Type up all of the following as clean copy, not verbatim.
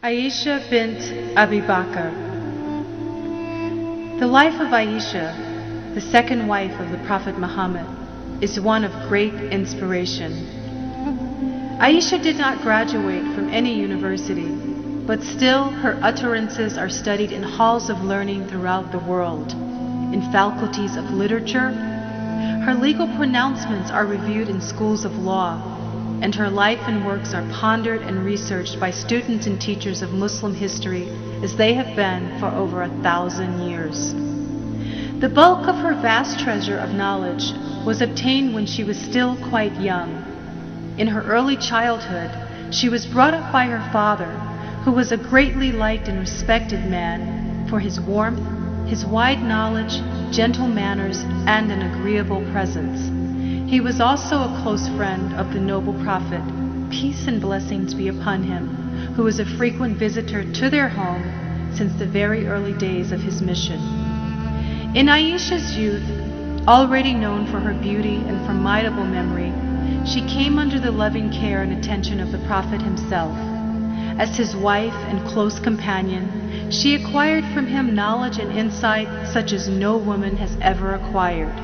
Aisha bint Abi Bakr. The life of Aisha, the second wife of the Prophet Muhammad, is one of great inspiration. Aisha did not graduate from any university, but still her utterances are studied in halls of learning throughout the world, in faculties of literature. Her legal pronouncements are reviewed in schools of law, and her life and works are pondered and researched by students and teachers of Muslim history as they have been for over 1,000 years. The bulk of her vast treasure of knowledge was obtained when she was still quite young. In her early childhood, she was brought up by her father, who was a greatly liked and respected man for his warmth, his wide knowledge, gentle manners, and an agreeable presence. He was also a close friend of the noble Prophet, peace and blessings be upon him, who was a frequent visitor to their home since the very early days of his mission. In Aisha's youth, already known for her beauty and formidable memory, she came under the loving care and attention of the Prophet himself. As his wife and close companion, she acquired from him knowledge and insight such as no woman has ever acquired.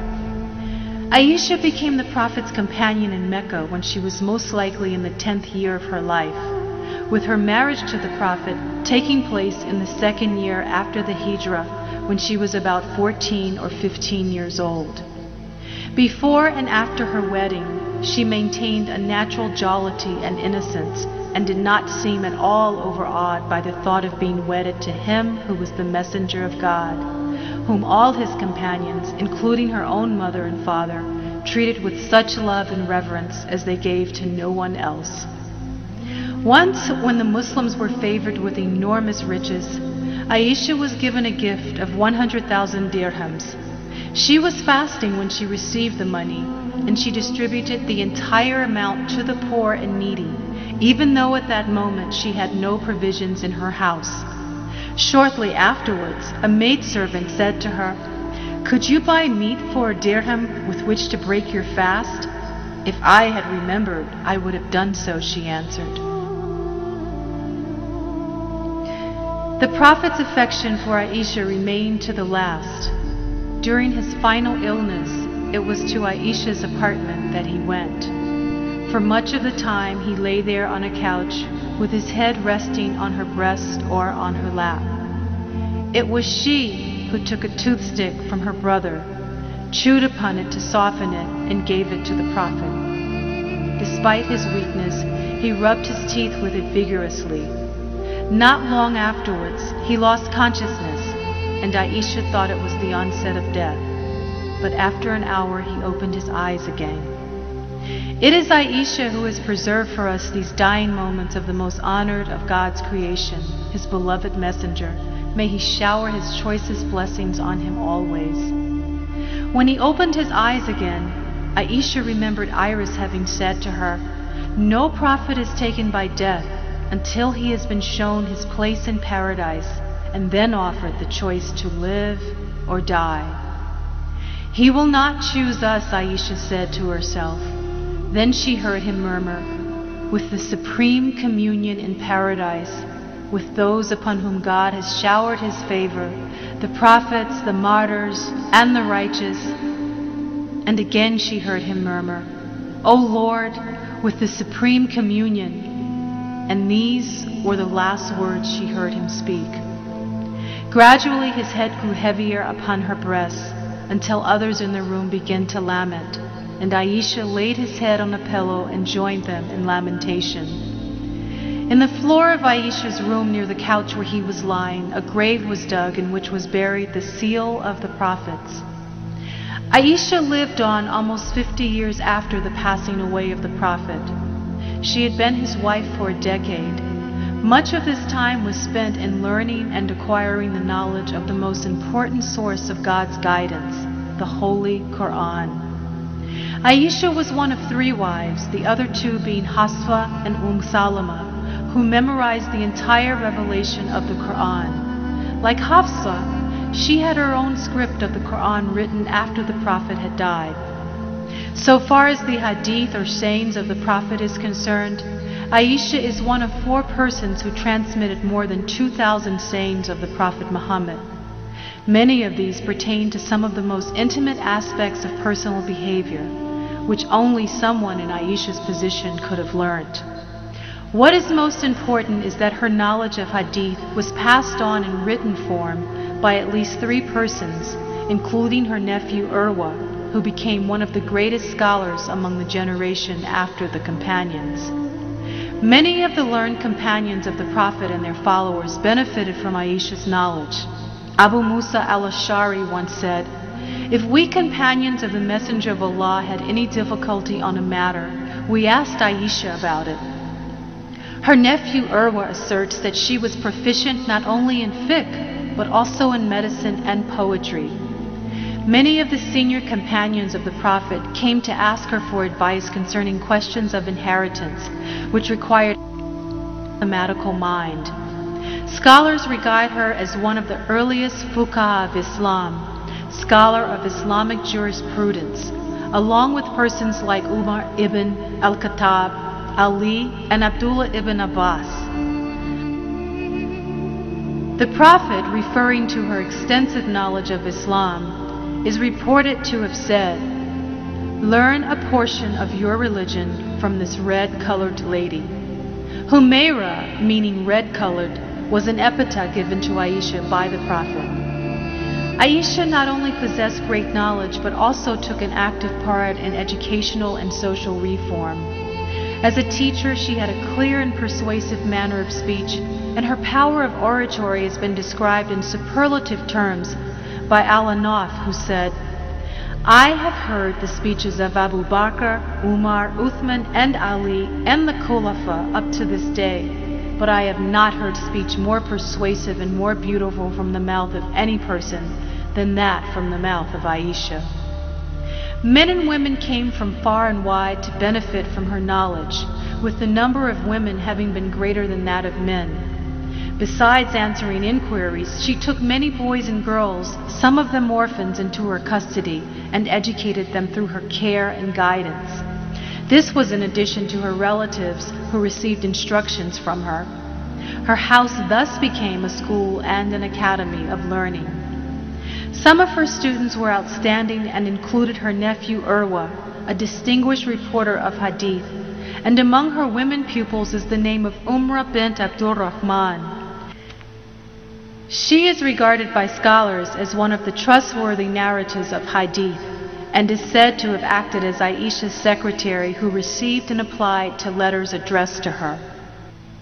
Aisha became the Prophet's companion in Mecca when she was most likely in the 10th year of her life, with her marriage to the Prophet taking place in the 2nd year after the Hijrah, when she was about 14 or 15 years old. Before and after her wedding, she maintained a natural jollity and innocence, and did not seem at all overawed by the thought of being wedded to him who was the messenger of God, whom all his companions, including her own mother and father, treated with such love and reverence as they gave to no one else. Once, when the Muslims were favored with enormous riches, Aisha was given a gift of 100,000 dirhams. She was fasting when she received the money, and she distributed the entire amount to the poor and needy, even though at that moment she had no provisions in her house. Shortly afterwards, a maidservant said to her, "Could you buy meat for a dirham with which to break your fast?" "If I had remembered, I would have done so," she answered. The Prophet's affection for Aisha remained to the last. During his final illness, it was to Aisha's apartment that he went. For much of the time, he lay there on a couch with his head resting on her breast or on her lap. It was she who took a toothstick from her brother, chewed upon it to soften it, and gave it to the Prophet. Despite his weakness, he rubbed his teeth with it vigorously. Not long afterwards, he lost consciousness, and Aisha thought it was the onset of death. But after an hour, he opened his eyes again. It is Aisha who has preserved for us these dying moments of the most honored of God's creation, his beloved messenger. May he shower his choicest blessings on him always. When he opened his eyes again, Aisha remembered Iris having said to her, "No prophet is taken by death until he has been shown his place in paradise, and then offered the choice to live or die." "He will not choose us," Aisha said to herself. Then she heard him murmur, "With the supreme communion in paradise, with those upon whom God has showered his favor, the prophets, the martyrs, and the righteous." And again she heard him murmur, "O Lord, with the supreme communion." And these were the last words she heard him speak. Gradually his head grew heavier upon her breast, until others in the room began to lament, and Aisha laid his head on a pillow and joined them in lamentation. In the floor of Aisha's room near the couch where he was lying, a grave was dug in which was buried the seal of the prophets. Aisha lived on almost 50 years after the passing away of the Prophet. She had been his wife for a decade. Much of this time was spent in learning and acquiring the knowledge of the most important source of God's guidance, the Holy Quran. Aisha was one of 3 wives, the other 2 being Hafsa and Salama, who memorized the entire revelation of the Quran. Like Hafsa, she had her own script of the Quran written after the Prophet had died. So far as the hadith or sayings of the Prophet is concerned, Aisha is one of 4 persons who transmitted more than 2,000 sayings of the Prophet Muhammad. Many of these pertain to some of the most intimate aspects of personal behavior, which only someone in Aisha's position could have learned. What is most important is that her knowledge of hadith was passed on in written form by at least 3 persons, including her nephew Urwa, who became one of the greatest scholars among the generation after the companions. Many of the learned companions of the Prophet and their followers benefited from Aisha's knowledge. Abu Musa al-Ash'ari once said, "If we companions of the Messenger of Allah had any difficulty on a matter, we asked Aisha about it." Her nephew Urwa asserts that she was proficient not only in fiqh, but also in medicine and poetry. Many of the senior companions of the Prophet came to ask her for advice concerning questions of inheritance, which required a mathematical mind. Scholars regard her as one of the earliest fuqaha of Islam, scholar of Islamic jurisprudence, along with persons like Umar ibn al-Khattab, Ali, and Abdullah ibn Abbas. The Prophet, referring to her extensive knowledge of Islam, is reported to have said, "Learn a portion of your religion from this red-colored lady." Humaira, meaning red-colored, was an epithet given to Aisha by the Prophet. Aisha not only possessed great knowledge, but also took an active part in educational and social reform. As a teacher, she had a clear and persuasive manner of speech, and her power of oratory has been described in superlative terms by Al-Anaf, who said, "I have heard the speeches of Abu Bakr, Umar, Uthman, and Ali, and the Khulafa up to this day, but I have not heard speech more persuasive and more beautiful from the mouth of any person than that from the mouth of Aisha." Men and women came from far and wide to benefit from her knowledge, with the number of women having been greater than that of men. Besides answering inquiries, she took many boys and girls, some of them orphans, into her custody and educated them through her care and guidance. This was in addition to her relatives who received instructions from her. Her house thus became a school and an academy of learning. Some of her students were outstanding and included her nephew Urwa, a distinguished reporter of hadith, and among her women pupils is the name of Umrah bint Abdul Rahman. She is regarded by scholars as one of the trustworthy narrators of hadith, and is said to have acted as Aisha's secretary who received and applied to letters addressed to her.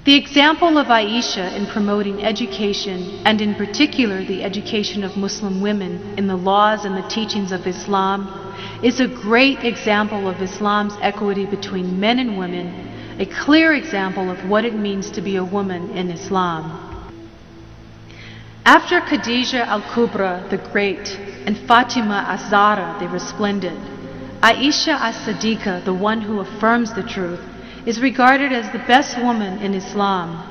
The example of Aisha in promoting education, and in particular the education of Muslim women in the laws and the teachings of Islam, is a great example of Islam's equity between men and women, a clear example of what it means to be a woman in Islam. After Khadija al-Kubra the Great and Fatima az-Zahra the Resplendent, Aisha as-Siddiqa, the one who affirms the truth, is regarded as the best woman in Islam.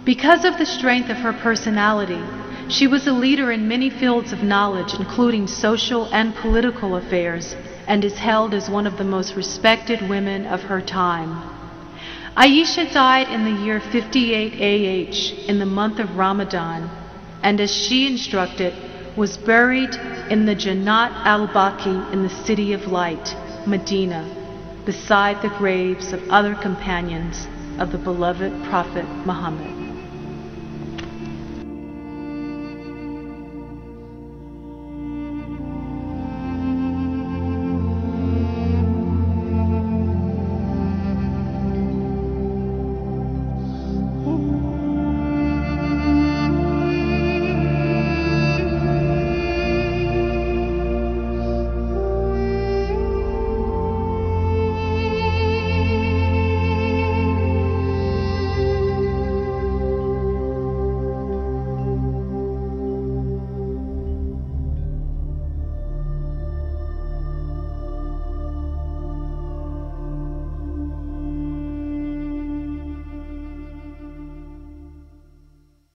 Because of the strength of her personality, she was a leader in many fields of knowledge, including social and political affairs, and is held as one of the most respected women of her time. Aisha died in the year 58 AH in the month of Ramadan, and as she instructed, was buried in the Jannat al-Baqi in the City of Light, Medina, beside the graves of other companions of the beloved Prophet Muhammad.